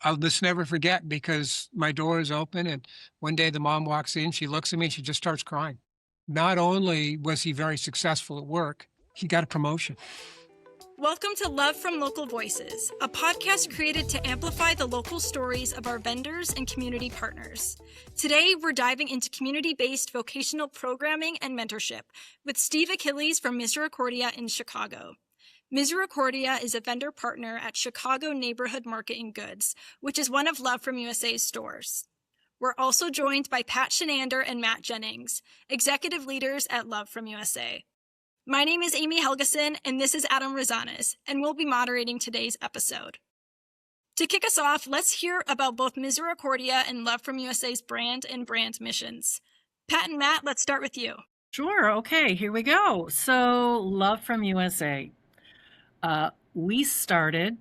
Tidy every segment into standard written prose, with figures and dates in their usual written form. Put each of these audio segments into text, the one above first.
I'll just never forget because my door is open and one day the mom walks in, she looks at me, she just starts crying. Not only was he very successful at work, he got a promotion. Welcome to Love from Local Voices, a podcast created to amplify the local stories of our vendors and community partners. Today, we're diving into community-based vocational programming and mentorship with Steve Achilles from Misericordia in Chicago. Misericordia is a vendor partner at Chicago Neighborhood Market and Goods, which is one of Love from USA's stores. We're also joined by Pat Chinander and Matt Jennings, executive leaders at Love from USA. My name is Amy Helgeson, and this is Adam Rozanas, and we'll be moderating today's episode. To kick us off, let's hear about both Misericordia and Love from USA's brand and brand missions. Pat and Matt, let's start with you. Sure. Okay, here we go. So, Love from USA. We started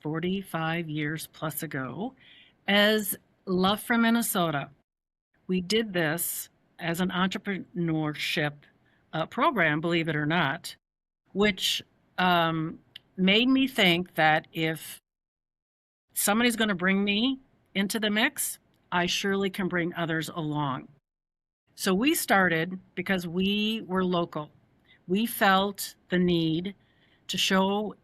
45 years plus ago as Love from Minnesota. We did this as an entrepreneurship program, believe it or not, which made me think that if somebody's going to bring me into the mix, I surely can bring others along. So we started because we were local. We felt the need to show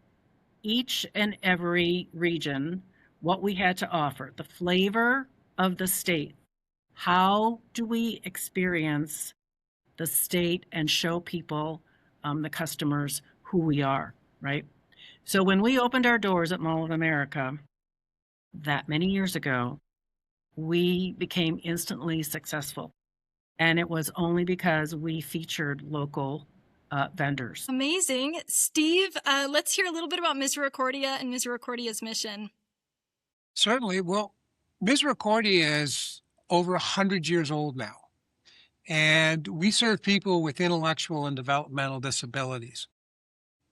each and every region what we had to offer, the flavor of the state. How do we experience the state and show people, the customers, who we are, right? So when we opened our doors at Mall of America that many years ago, we became instantly successful. And it was only because we featured local vendors. Amazing. Steve, let's hear a little bit about Misericordia and Misericordia's mission. Certainly. Well, Misericordia is over 100 years old now. And we serve people with intellectual and developmental disabilities.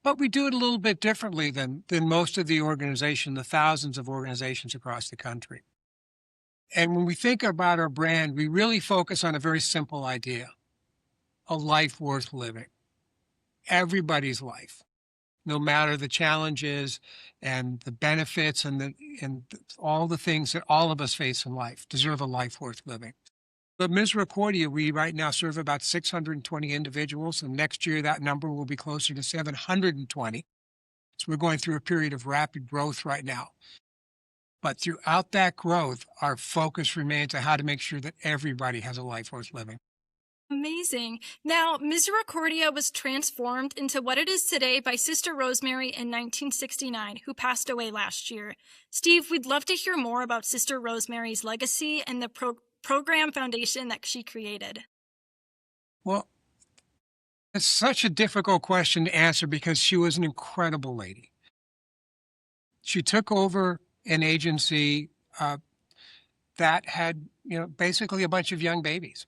But we do it a little bit differently than most of the thousands of organizations across the country. And when we think about our brand, we really focus on a very simple idea, a life worth living. Everybody's life, no matter the challenges and the benefits and all the things that all of us face in life, deserve a life worth living. But Misericordia, we right now serve about 620 individuals, and next year that number will be closer to 720. So we're going through a period of rapid growth right now. But throughout that growth, our focus remains on how to make sure that everybody has a life worth living. Amazing. Now, Misericordia was transformed into what it is today by Sister Rosemary in 1969, who passed away last year. Steve, we'd love to hear more about Sister Rosemary's legacy and the program foundation that she created. Well, it's such a difficult question to answer because she was an incredible lady. She took over an agency that had, basically a bunch of young babies.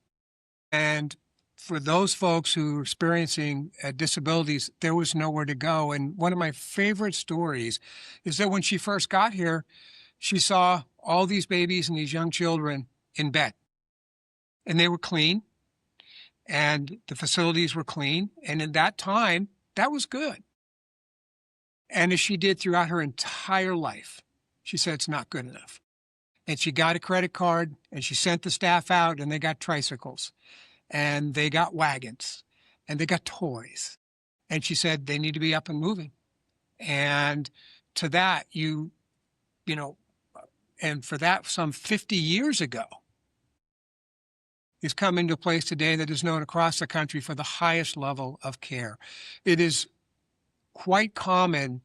And for those folks who were experiencing disabilities, there was nowhere to go. And one of my favorite stories is that when she first got here, she saw all these babies and these young children in bed. And they were clean, and the facilities were clean. And in that time, that was good. And as she did throughout her entire life, she said it's not good enough. And she got a credit card, and she sent the staff out, and they got tricycles, and they got wagons, and they got toys. And she said they need to be up and moving. And to that, and for that, some 50 years ago, is come into a place today that is known across the country for the highest level of care. It is quite common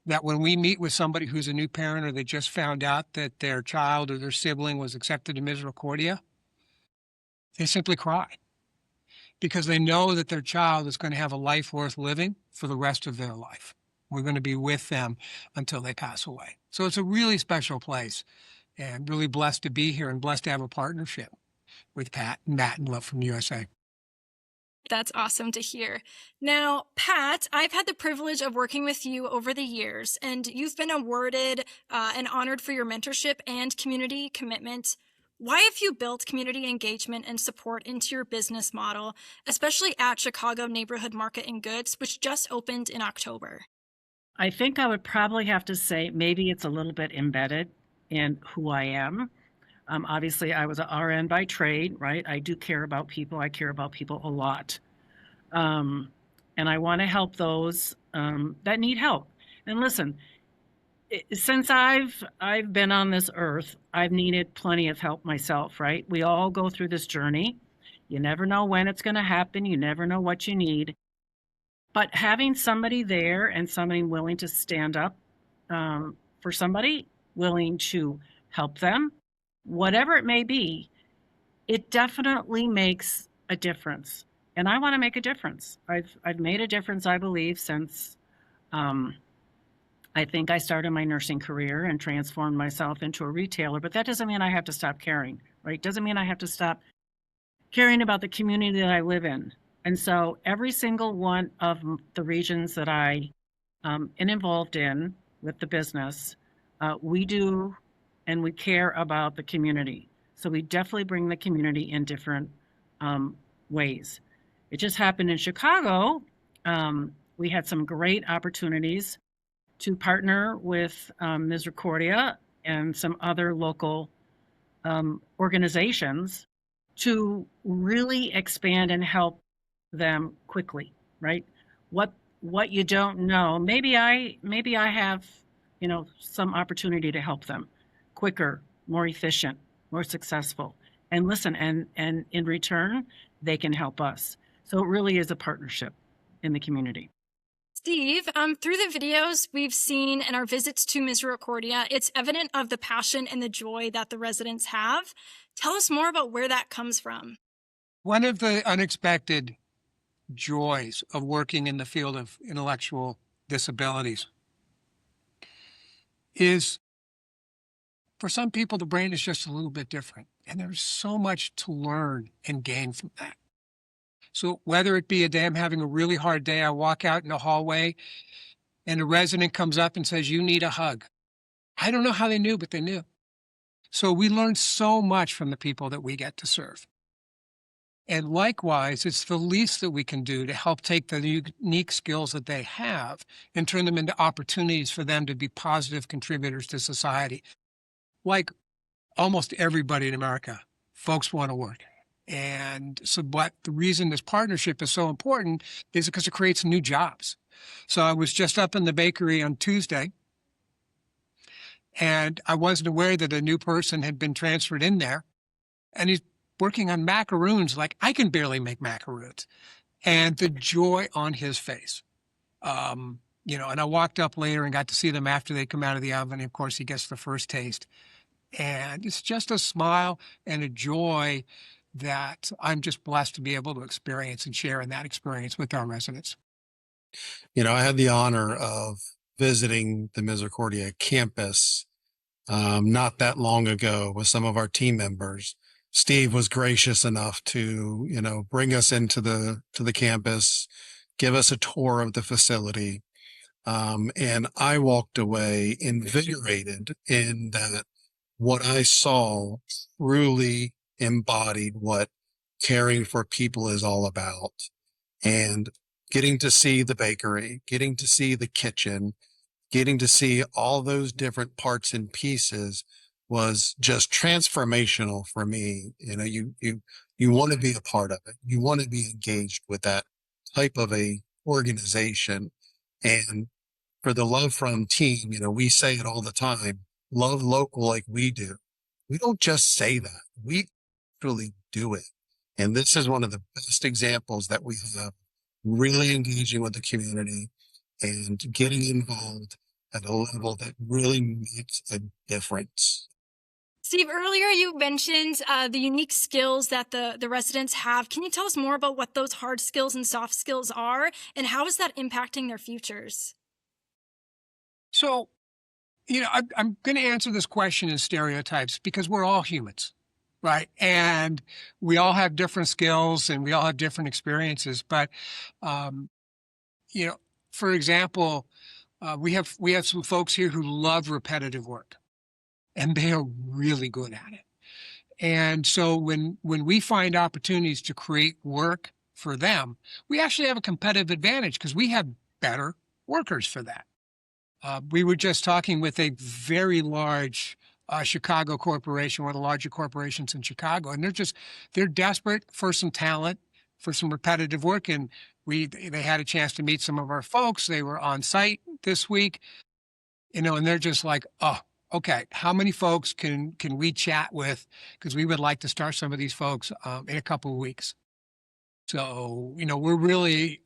that when we meet with somebody who's a new parent or they just found out that their child or their sibling was accepted in Misericordia, they simply cry because they know that their child is going to have a life worth living for the rest of their life. We're going to be with them until they pass away. So it's a really special place, and really blessed to be here and blessed to have a partnership with Pat and Matt and Love from USA. That's awesome to hear. Now, Pat, I've had the privilege of working with you over the years, and you've been awarded and honored for your mentorship and community commitment. Why have you built community engagement and support into your business model, especially at Chicago Neighborhood Market and Goods, which just opened in October? I think I would probably have to say maybe it's a little bit embedded in who I am. Obviously, I was an RN by trade, right? I do care about people. I care about people a lot. And I want to help those that need help. And listen, since I've been on this earth, I've needed plenty of help myself, right? We all go through this journey. You never know when it's going to happen. You never know what you need. But having somebody there and somebody willing to stand up for somebody, willing to help them, whatever it may be, it definitely makes a difference. And I want to make a difference. I've made a difference, I believe, since I think I started my nursing career and transformed myself into a retailer. But that doesn't mean I have to stop caring, right? Doesn't mean I have to stop caring about the community that I live in. And so every single one of the regions that I am involved in with the business, we do and we care about the community. So we definitely bring the community in different ways. It just happened in Chicago. We had some great opportunities to partner with Misericordia and some other local organizations to really expand and help them quickly, right? What you don't know, maybe I have, some opportunity to help them quicker, more efficient, more successful. And listen, and in return, they can help us. So it really is a partnership in the community. Steve, through the videos we've seen and our visits to Misericordia, it's evident of the passion and the joy that the residents have. Tell us more about where that comes from. One of the unexpected joys of working in the field of intellectual disabilities is, for some people, the brain is just a little bit different, and there's so much to learn and gain from that. So whether it be a day I'm having a really hard day, I walk out in the hallway and a resident comes up and says, "You need a hug." I don't know how they knew, but they knew. So we learn so much from the people that we get to serve. And likewise, it's the least that we can do to help take the unique skills that they have and turn them into opportunities for them to be positive contributors to society. Like almost everybody in America, folks want to work. And so the reason this partnership is so important is because it creates new jobs. So I was just up in the bakery on Tuesday, and I wasn't aware that a new person had been transferred in there. And he's working on macaroons like I can barely make macaroons. And the joy on his face. And I walked up later and got to see them after they come out of the oven. And of course, he gets the first taste. And it's just a smile and a joy that I'm just blessed to be able to experience and share in that experience with our residents. I had the honor of visiting the Misericordia campus not that long ago with some of our team members. Steve was gracious enough to, bring us into the campus, give us a tour of the facility. And I walked away invigorated in that what I saw truly embodied what caring for people is all about. And getting to see the bakery, getting to see the kitchen, getting to see all those different parts and pieces was just transformational for me. You want to be a part of it. You want to be engaged with that type of a organization. And for the Love From team, we say it all the time, love local like we do. We don't just say that, we actually do it. And this is one of the best examples that we have, really engaging with the community and getting involved at a level that really makes a difference. Steve, earlier you mentioned the unique skills that the residents have. Can you tell us more about what those hard skills and soft skills are, and how is that impacting their futures? So, I'm going to answer this question in stereotypes because we're all humans, right? And we all have different skills and we all have different experiences. But, for example, we have some folks here who love repetitive work, and they are really good at it. And so when we find opportunities to create work for them, we actually have a competitive advantage because we have better workers for that. We were just talking with a very large Chicago corporation, one of the larger corporations in Chicago, and they're desperate for some talent, for some repetitive work. And they had a chance to meet some of our folks. They were on site this week, and they're just like, oh, okay, how many folks can we chat with? Because we would like to start some of these folks in a couple of weeks. So, we're really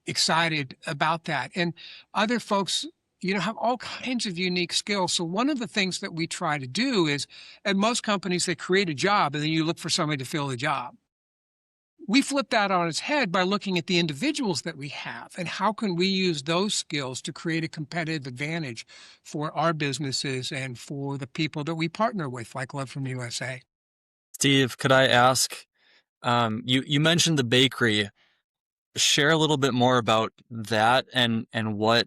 excited about that. And other folks, have all kinds of unique skills. So one of the things that we try to do is, at most companies, they create a job and then you look for somebody to fill the job. We flip that on its head by looking at the individuals that we have and how can we use those skills to create a competitive advantage for our businesses and for the people that we partner with, like Love from USA. Steve, could I ask, you mentioned the bakery. Share a little bit more about that and what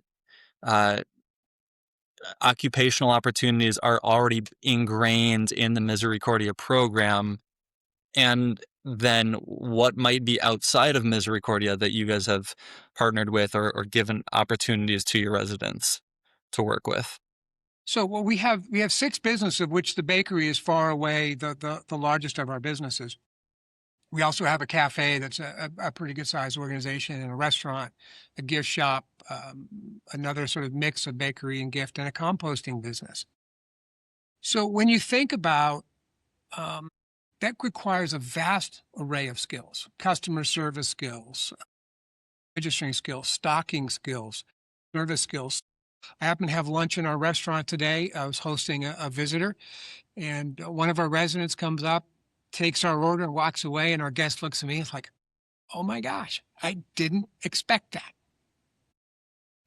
occupational opportunities are already ingrained in the Misericordia program, and then what might be outside of Misericordia that you guys have partnered with or given opportunities to your residents to work with. So, well, we have 6 businesses, of which the bakery is far away the largest of our businesses. We also have a cafe that's a pretty good sized organization, and a restaurant, a gift shop, another sort of mix of bakery and gift, and a composting business. So when you think about that, requires a vast array of skills: customer service skills, registering skills, stocking skills, service skills. I happen to have lunch in our restaurant today. I was hosting a visitor, and one of our residents comes up, takes our order, and walks away. And our guest looks at me and is like, oh my gosh, I didn't expect that.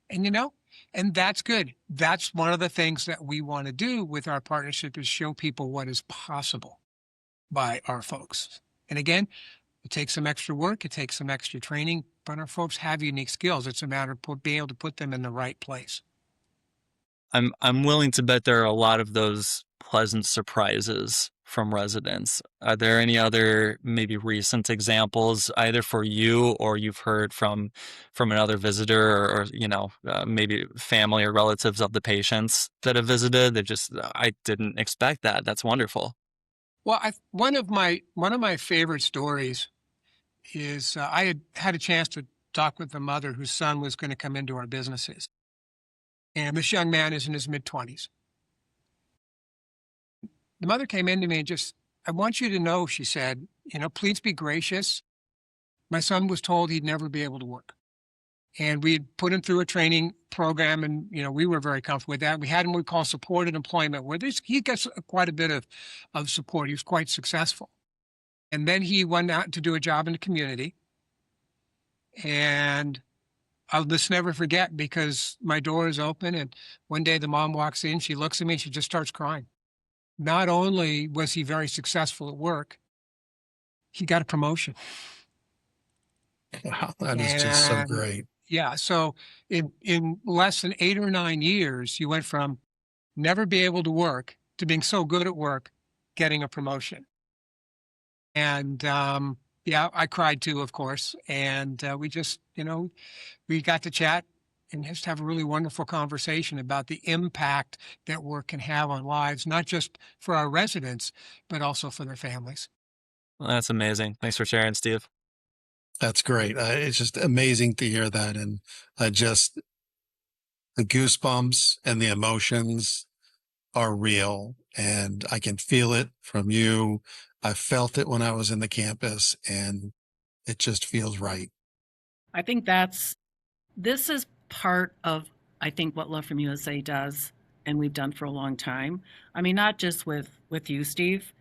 And that's good. That's one of the things that we want to do with our partnership, is show people what is possible by our folks. And again, it takes some extra work. It takes some extra training, but our folks have unique skills. It's a matter of being able to put them in the right place. I'm willing to bet there are a lot of those pleasant surprises from residents. Are there any other maybe recent examples, either for you or you've heard from another visitor, or maybe family or relatives of the patients that have visited? I didn't expect that. That's wonderful. Well, one of my favorite stories is I had a chance to talk with a mother whose son was going to come into our businesses. And this young man is in his mid-20s. The mother came in to me and just, I want you to know, she said, please be gracious. My son was told he'd never be able to work. And we had put him through a training program, and, we were very comfortable with that. We had him what we call supported employment, where he gets quite a bit of support. He was quite successful. And then he went out to do a job in the community. And I'll just never forget, because my door is open, and one day the mom walks in, she looks at me, and she just starts crying. Not only was he very successful at work, he got a promotion. Wow, that is just so great. Yeah. So in less than 8 or 9 years, you went from never be able to work to being so good at work, getting a promotion. And I cried too, of course. And we just, we got to chat and just have a really wonderful conversation about the impact that work can have on lives, not just for our residents, but also for their families. Well, that's amazing. Thanks for sharing, Steve. That's great. It's just amazing to hear that. And just the goosebumps and the emotions are real. And I can feel it from you. I felt it when I was in the campus, and it just feels right. I think this is part of, I think, what Love from USA does, and we've done for a long time. I mean, not just with you, Steve,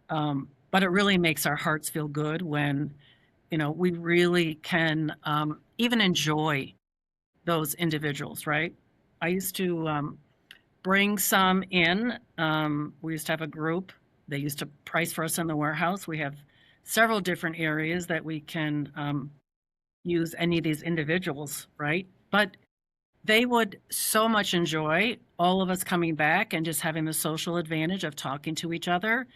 but it really makes our hearts feel good when, we really can even enjoy those individuals, right? I used to bring some in. We used to have a group. They used to price for us in the warehouse. We have several different areas that we can use any of these individuals, right? But they would so much enjoy all of us coming back and just having the social advantage of talking to each other.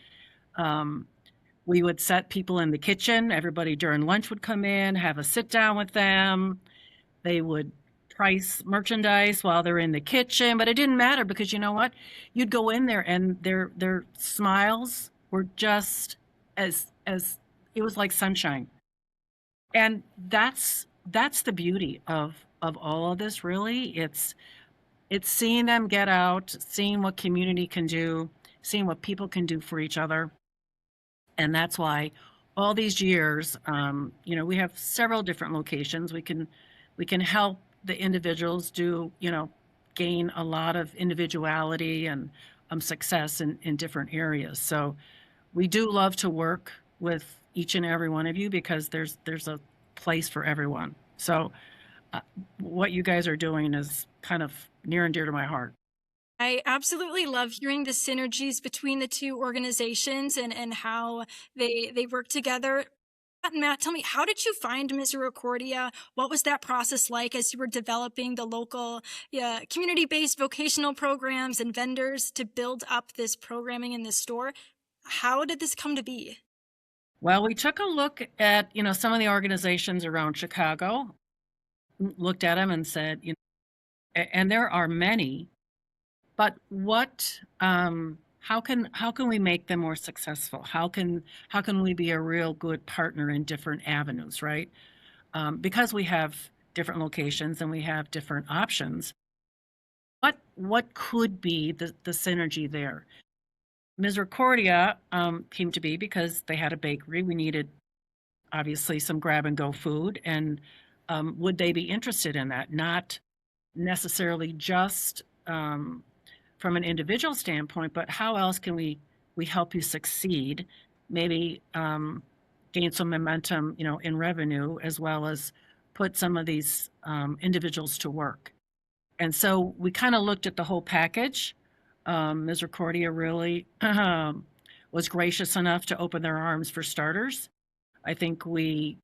We would set people in the kitchen. Everybody during lunch would come in, have a sit down with them. They would price merchandise while they're in the kitchen, but it didn't matter because you know what? You'd go in there and their smiles were just as it was like sunshine. And that's the beauty of all of this really. It's seeing them get out, seeing what community can do, seeing what people can do for each other. And that's why all these years, we have several different locations. We can help the individuals do, gain a lot of individuality and success in different areas. So we do love to work with each and every one of you because there's a place for everyone. So what you guys are doing is kind of near and dear to my heart. I absolutely love hearing the synergies between the two organizations and how they work together. Matt, tell me, how did you find Misericordia? What was that process like as you were developing the local community-based vocational programs and vendors to build up this programming in this store? How did this come to be? Well, we took a look at, some of the organizations around Chicago, looked at them and said, and there are many, but how can we make them more successful? How can we be a real good partner in different avenues, right? Because we have different locations and we have different options. What could be the synergy there? Misericordia came to be because they had a bakery. We needed obviously some grab and go food, and would they be interested in that? Not necessarily just from an individual standpoint, but how else can we help you succeed? Maybe gain some momentum, in revenue, as well as put some of these individuals to work. And so we kind of looked at the whole package. Misericordia really was gracious enough to open their arms for starters. I think we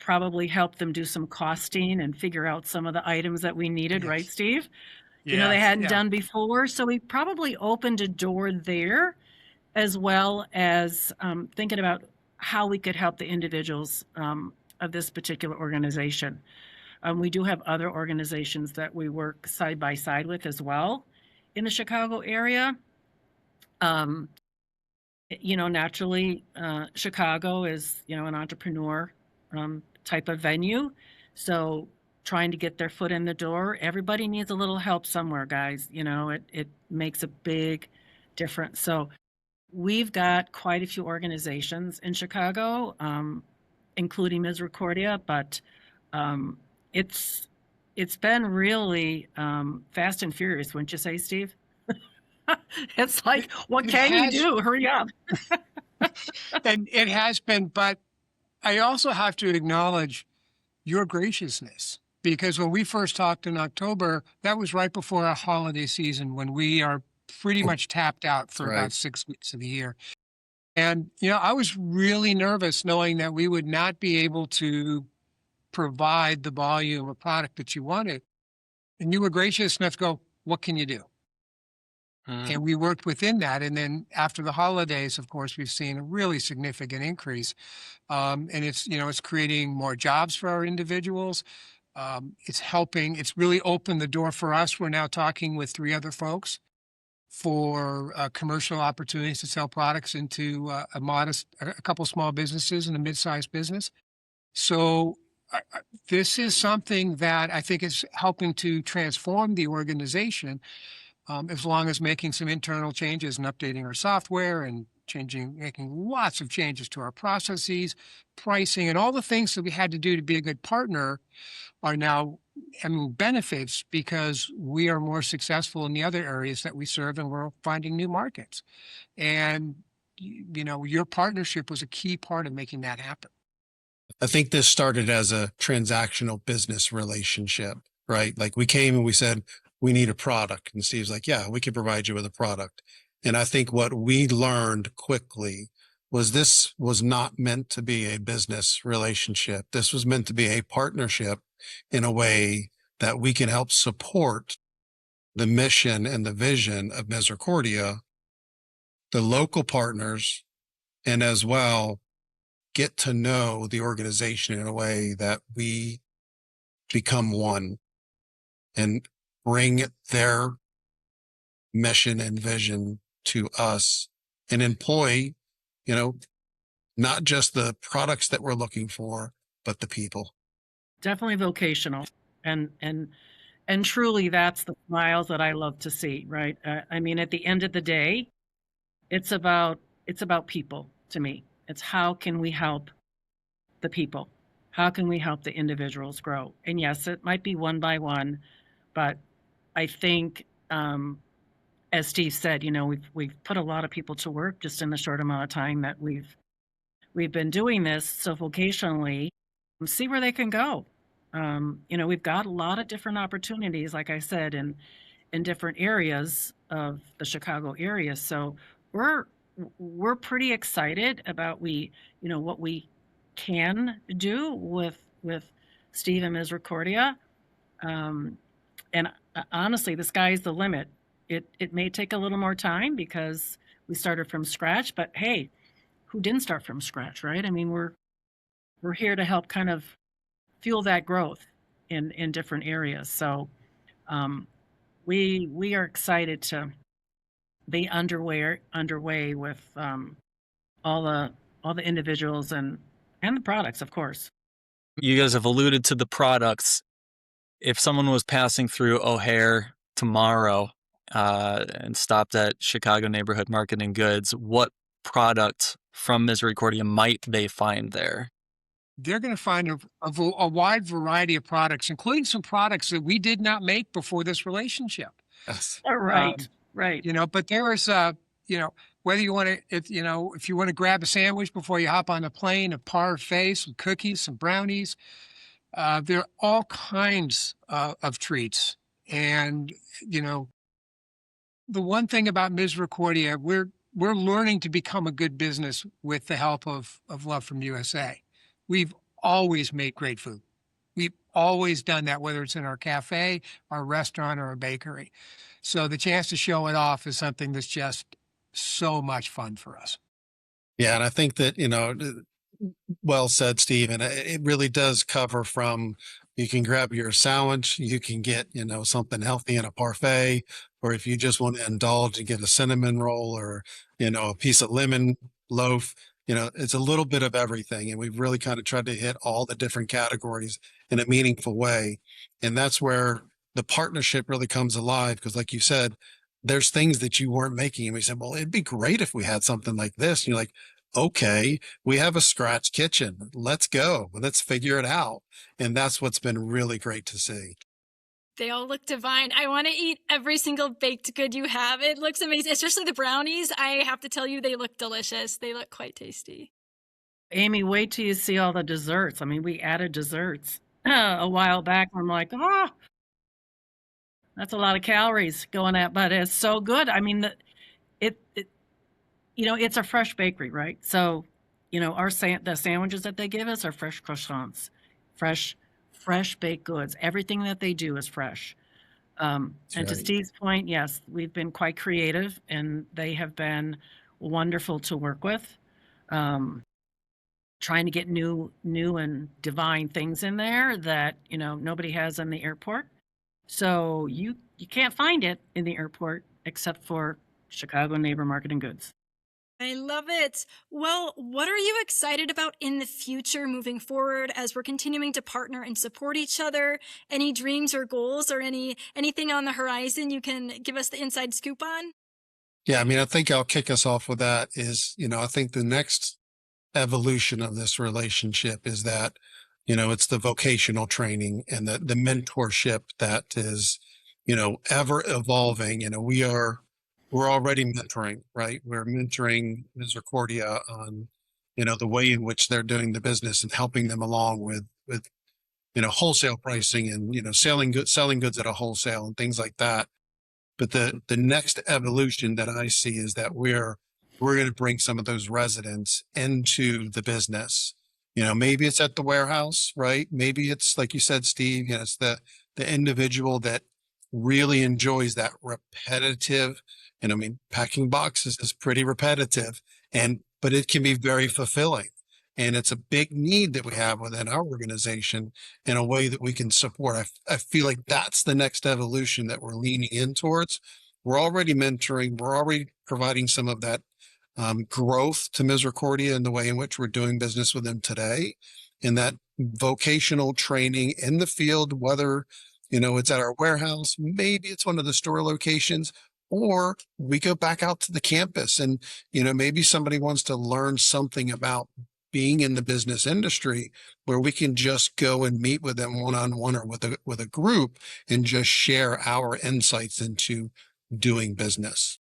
probably helped them do some costing and figure out some of the items that we needed, Yes. right, Steve? Yes, They hadn't done before. So we probably opened a door there, as well as thinking about how we could help the individuals of this particular organization. We do have other organizations that we work side by side with as well in the Chicago area. Naturally, Chicago is, an entrepreneur type of venue. So trying to get their foot in the door, everybody needs a little help somewhere, guys. It makes a big difference. So we've got quite a few organizations in Chicago, including Misericordia, but it's been really fast and furious, wouldn't you say, Steve? It's like, what can you do? Hurry up. And it has been, but I also have to acknowledge your graciousness, because when we first talked in October, that was right before our holiday season when we are pretty much tapped out for Right. about 6 weeks of the year. And, I was really nervous knowing that we would not be able to provide the volume of product that you wanted. And you were gracious enough to go, what can you do? And we worked within that. And then after the holidays, of course, we've seen a really significant increase. And it's creating more jobs for our individuals. It's really opened the door for us. We're now talking with 3 other folks for commercial opportunities to sell products into a couple small businesses and a mid-sized business. So this is something that I think is helping to transform the organization, as long as making some internal changes and updating our software and making lots of changes to our processes, pricing, and all the things that we had to do to be a good partner are now benefits because we are more successful in the other areas that we serve, and we're finding new markets. And, your partnership was a key part of making that happen. I think this started as a transactional business relationship, right? Like we came and we said, we need a product. And Steve's like, yeah, we can provide you with a product. And I think what we learned quickly was this was not meant to be a business relationship. This was meant to be a partnership in a way that we can help support the mission and the vision of Misericordia, the local partners, and as well get to know the organization in a way that we become one. and bring their mission and vision to us and employ, not just the products that we're looking for, but the people. Definitely vocational. And truly that's the smiles that I love to see, right? I mean, at the end of the day, it's about people to me. It's how can we help the people? How can we help the individuals grow? And yes, it might be one by one, but I think, as Steve said, we've put a lot of people to work just in the short amount of time that we've been doing this. So vocationally, see where they can go. We've got a lot of different opportunities, like I said, in different areas of the Chicago area. So we're pretty excited about what we can do with Steve and Misericordia. And honestly, the sky's the limit. It may take a little more time because we started from scratch, but hey, who didn't start from scratch, right? I mean, we're here to help kind of fuel that growth in different areas. So we are excited to be underway with all the individuals and the products, of course. You guys have alluded to the products. If someone was passing through O'Hare tomorrow and stopped at Chicago Neighborhood Market and Goods, what product from Misericordia might they find there? They're going to find a wide variety of products, including some products that we did not make before this relationship. Yes. Right, right. But there is, whether you want to, if you want to grab a sandwich before you hop on a plane, a parfait, some cookies, some brownies, there are all kinds of treats. And, the one thing about Misericordia, we're learning to become a good business with the help of Love from USA. We've always made great food. We've always done that, whether it's in our cafe, our restaurant, or a bakery. So the chance to show it off is something that's just so much fun for us. Yeah. And I think that, well said, Steve. And it really does cover from, you can grab your sandwich, you can get, something healthy in a parfait, or if you just want to indulge and get a cinnamon roll or, a piece of lemon loaf, it's a little bit of everything. And we've really kind of tried to hit all the different categories in a meaningful way. And that's where the partnership really comes alive. Because like you said, there's things that you weren't making. And we said, well, it'd be great if we had something like this. And you're like, okay, we have a scratch kitchen. Let's go. Let's figure it out. And that's what's been really great to see. They all look divine. I want to eat every single baked good you have. It looks amazing, especially the brownies. I have to tell you, they look delicious. They look quite tasty. Amy, wait till you see all the desserts. I mean, we added desserts a while back. I'm like, that's a lot of calories going at, but it's so good. I mean, it's a fresh bakery, right? So, the sandwiches that they give us are fresh croissants, fresh baked goods. Everything that they do is fresh. And right. To Steve's point, yes, we've been quite creative, and they have been wonderful to work with. Trying to get new and divine things in there that nobody has in the airport. So you can't find it in the airport except for Chicago Neighbor Market and Goods. I love it. Well, what are you excited about in the future moving forward as we're continuing to partner and support each other? Any dreams or goals or anything on the horizon you can give us the inside scoop on? Yeah. I mean, I think I'll kick us off with that is, I think the next evolution of this relationship is that, it's the vocational training and the mentorship that is, ever evolving. We're already mentoring, right? We're mentoring Misericordia on, the way in which they're doing the business and helping them along with, wholesale pricing and, selling goods at a wholesale and things like that. But the next evolution that I see is that we're going to bring some of those residents into the business. Maybe it's at the warehouse, right? Maybe it's like you said, Steve, it's the individual that really enjoys that repetitive. And I mean, packing boxes is pretty repetitive, but it can be very fulfilling. And it's a big need that we have within our organization in a way that we can support. I feel like that's the next evolution that we're leaning in towards. We're already mentoring, we're already providing some of that growth to Misericordia in the way in which we're doing business with them today. And that vocational training in the field, whether it's at our warehouse, maybe it's one of the store locations, or we go back out to the campus and maybe somebody wants to learn something about being in the business industry, where we can just go and meet with them one-on-one or with a group and just share our insights into doing business.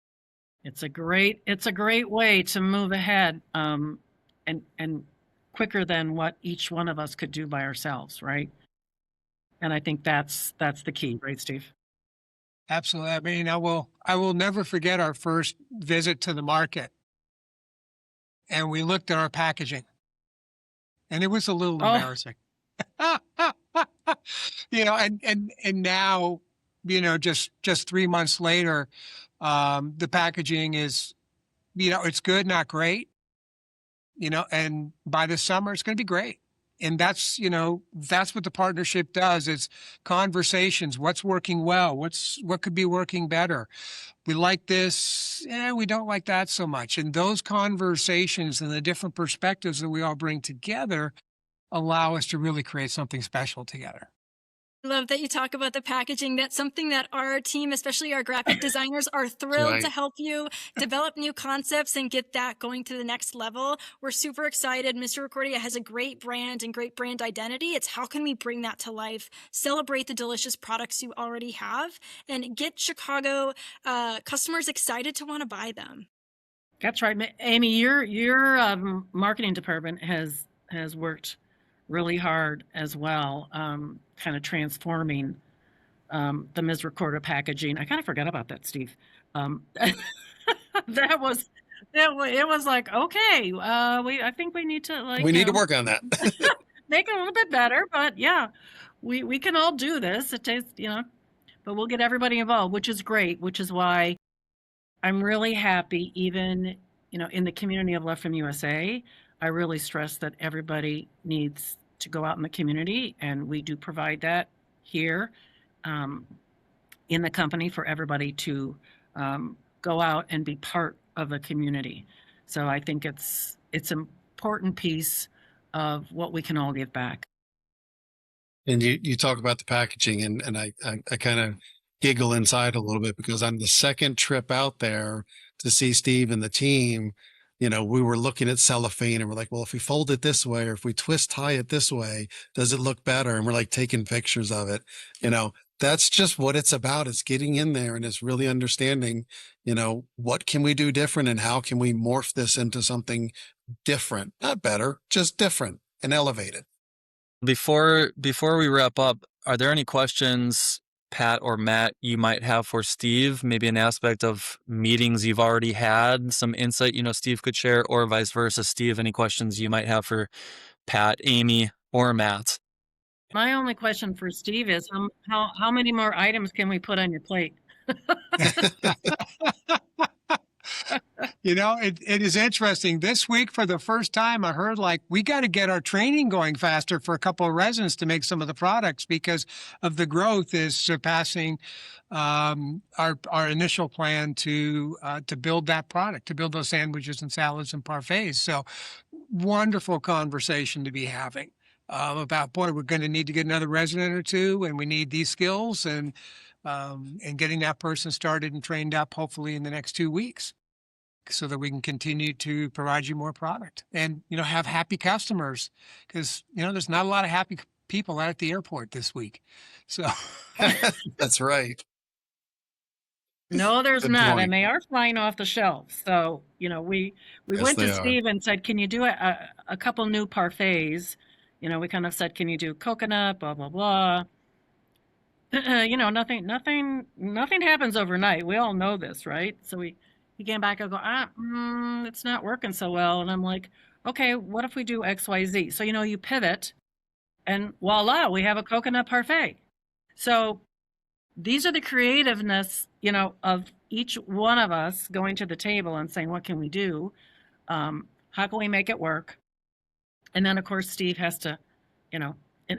It's a great way to move ahead, and quicker than what each one of us could do by ourselves, right? And I think that's the key, right, Steve? Absolutely. I mean, I will never forget our first visit to the market, and we looked at our packaging, and it was a little Oh, embarrassing. And now, just 3 months later, the packaging is, it's good, not great, and by the summer it's going to be great. And that's what the partnership does. It's conversations. What's working well? What could be working better? We like this. Yeah, we don't like that so much. And those conversations and the different perspectives that we all bring together allow us to really create something special together. I love that you talk about the packaging. That's something that our team, especially our graphic designers, are thrilled Right. to help you develop new concepts and get that going to the next level. We're super excited. Misericordia has a great brand and great brand identity. It's how can we bring that to life, celebrate the delicious products you already have, and get Chicago customers excited to want to buy them. that's right. Amy, your marketing department has worked really hard as well, kind of transforming the Misericordia packaging. I kind of forgot about that, Steve. That was it was like, okay, I think we need to We need to work on that. make it a little bit better, but yeah, we can all do this. It takes, but we'll get everybody involved, which is great, which is why I'm really happy. Even, in the community of Love from USA, I really stress that everybody needs to go out in the community, and we do provide that here, in the company, for everybody to go out and be part of the community. So I think it's an important piece of what we can all give back. And you talk about the packaging, and I kind of giggle inside a little bit, because on the second trip out there to see Steve and the team, we were looking at cellophane and we're like, well, if we fold it this way, or if we twist tie it this way, does it look better? And we're like taking pictures of it. That's just what it's about. It's getting in there and it's really understanding, what can we do different and how can we morph this into something different, not better, just different and elevated. Before we wrap up, are there any questions, Pat or Matt, you might have for Steve? Maybe an aspect of meetings you've already had, some insight Steve could share, or vice versa. Steve, any questions you might have for Pat, Amy, or Matt? My only question for Steve is, how many more items can we put on your plate? It is interesting. This week, for the first time, I heard we got to get our training going faster for a couple of residents to make some of the products, because of the growth is surpassing our initial plan to build that product, to build those sandwiches and salads and parfaits. So wonderful conversation to be having about, boy, we're going to need to get another resident or two, and we need these skills, and getting that person started and trained up, hopefully in the next 2 weeks, so that we can continue to provide you more product and, have happy customers, because, there's not a lot of happy people out at the airport this week. So That's right. No, there's Good not, point. and they are flying off the shelf. So, we Yes, went to they are. Steve and said, can you do a couple new parfaits? We kind of said, can you do coconut, blah, blah, blah. Nothing happens overnight. We all know this, right? So he came back and go, it's not working so well. And I'm like, okay, what if we do X, Y, Z? So, you pivot, and voila, we have a coconut parfait. So these are the creativeness, of each one of us going to the table and saying, what can we do? How can we make it work? And then, of course, Steve has to,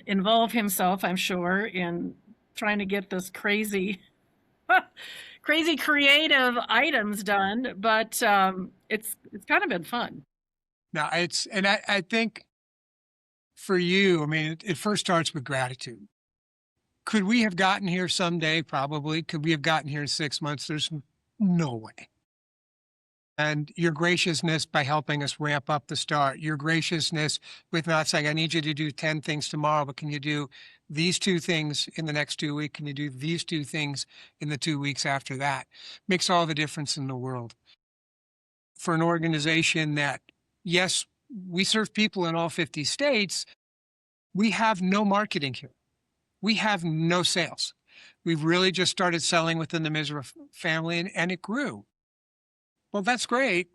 involve himself, I'm sure, in trying to get this crazy, crazy creative items done. But it's kind of been fun. Now I think for you, I mean, it first starts with gratitude. Could we have gotten here someday? Probably. Could we have gotten here in 6 months? There's no way. And your graciousness by helping us ramp up the start, your graciousness with not saying, I need you to do 10 things tomorrow, but can you do these 2 things in the next 2 weeks? Can you do these 2 things in the 2 weeks after that? Makes all the difference in the world. For an organization that, yes, we serve people in all 50 states, we have no marketing here. We have no sales. We've really just started selling within the Misra family, and it grew. Well, that's great,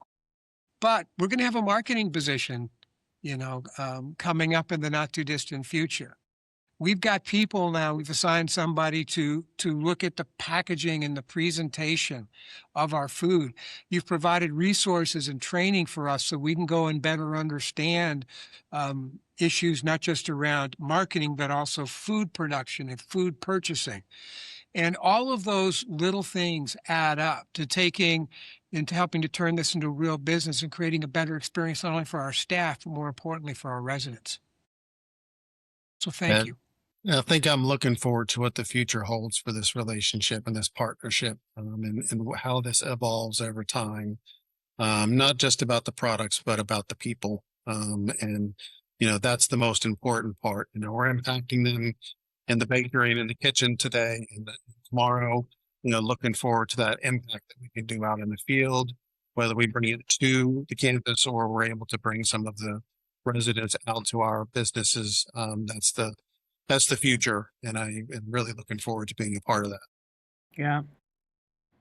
but we're going to have a marketing position, coming up in the not too distant future. We've got people now, we've assigned somebody to look at the packaging and the presentation of our food. You've provided resources and training for us so we can go and better understand issues not just around marketing, but also food production and food purchasing. And all of those little things add up to taking and to helping to turn this into a real business and creating a better experience, not only for our staff, but more importantly for our residents. So thank you. I think I'm looking forward to what the future holds for this relationship and this partnership, and how this evolves over time. Not just about the products, but about the people. And that's the most important part. We're impacting them in the bakery and in the kitchen today and tomorrow. Looking forward to that impact that we can do out in the field, whether we bring it to the campus or we're able to bring some of the residents out to our businesses. That's the future, and I am really looking forward to being a part of that. Yeah.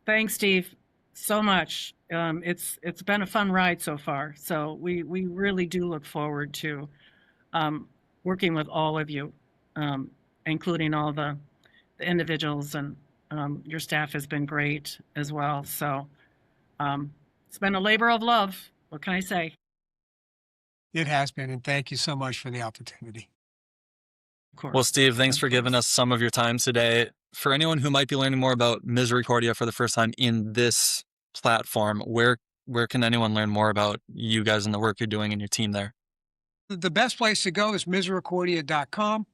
Thanks, Steve, so much. It's been a fun ride so far. So we really do look forward to working with all of you, including all the individuals, and your staff has been great as well. So it's been a labor of love. What can I say? It has been, and thank you so much for the opportunity. Well, Steve, thanks for giving us some of your time today. For anyone who might be learning more about Misericordia for the first time in this platform, where can anyone learn more about you guys and the work you're doing and your team there? The best place to go is misericordia.com,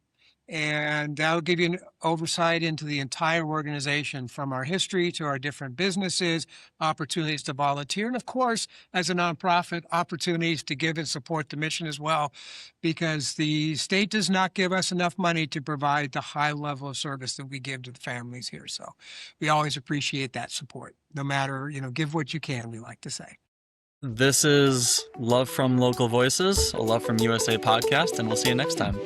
and that'll give you an oversight into the entire organization, from our history to our different businesses, opportunities to volunteer, and of course, as a nonprofit, opportunities to give and support the mission as well, because the state does not give us enough money to provide the high level of service that we give to the families here. So we always appreciate that support, no matter, give what you can, we like to say. This is Love from Local Voices, a Love from USA podcast, and we'll see you next time.